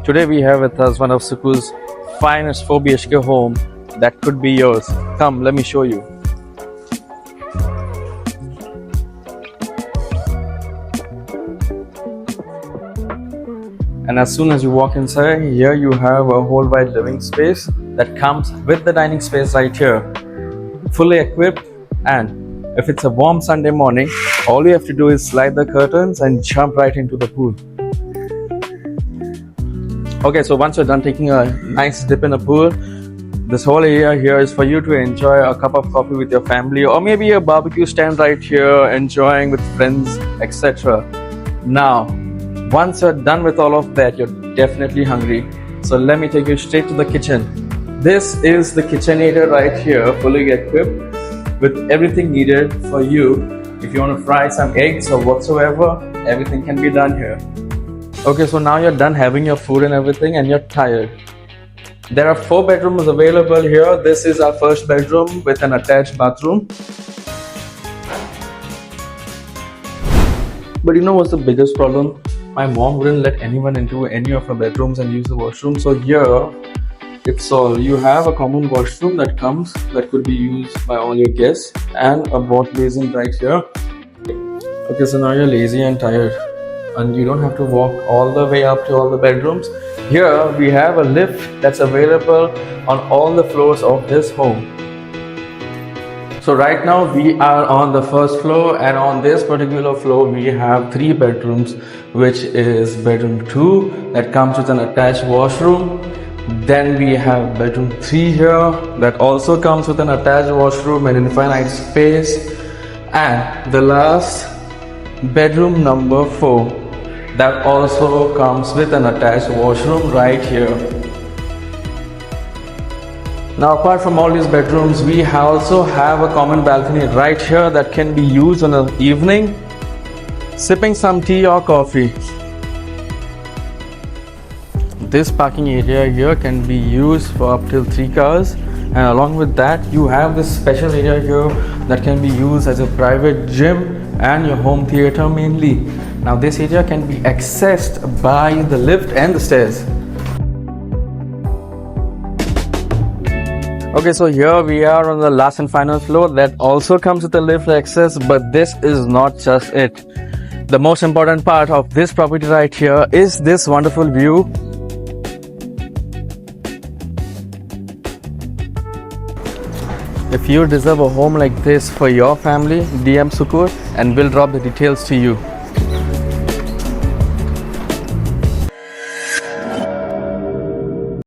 Today we have with us one of Suku's finest 4 BHK home that could be yours. Come, let me show you. And as soon as you walk inside, here you have a whole wide living space that comes with the dining space right here. Fully equipped, and if it's a warm Sunday morning, all you have to do is slide the curtains and jump right into the pool. Okay, so once you're done taking a nice dip in the pool, this whole area here is for you to enjoy a cup of coffee with your family, or maybe a barbecue stand right here, enjoying with friends, etc. Now, once you're done with all of that, you're definitely hungry. So let me take you straight to the kitchen. This is the kitchen area right here, fully equipped with everything needed for you. If you want to fry some eggs or whatsoever, everything can be done here. Okay, so now you're done having your food and everything and you're tired. There are 4 bedrooms available here. This is our first bedroom with an attached bathroom. But you know what's the biggest problem? My mom wouldn't let anyone into any of her bedrooms and use the washroom. So here, it's all. You have a common washroom that could be used by all your guests, and a wash basin right here. Okay, so now you're lazy and tired, and you don't have to walk all the way up to all the bedrooms. Here we have a lift that's available on all the floors of this home. So right now we are on the first floor, and on this particular floor we have 3 bedrooms, which is bedroom 2 that comes with an attached washroom. Then we have bedroom 3 here that also comes with an attached washroom and infinite space. And the last, bedroom number 4, that also comes with an attached washroom right here. Now, apart from all these bedrooms, we also have a common balcony right here that can be used on an evening, sipping some tea or coffee. This parking area here can be used for up till 3 cars, and along with that you have this special area here that can be used as a private gym and your home theater mainly. Now this area can be accessed by the lift and the stairs. Okay, so here we are on the last and final floor that also comes with a lift access, but this is not just it. The most important part of this property right here is this wonderful view. If you deserve a home like this for your family, DM Sukur and we'll drop the details to you.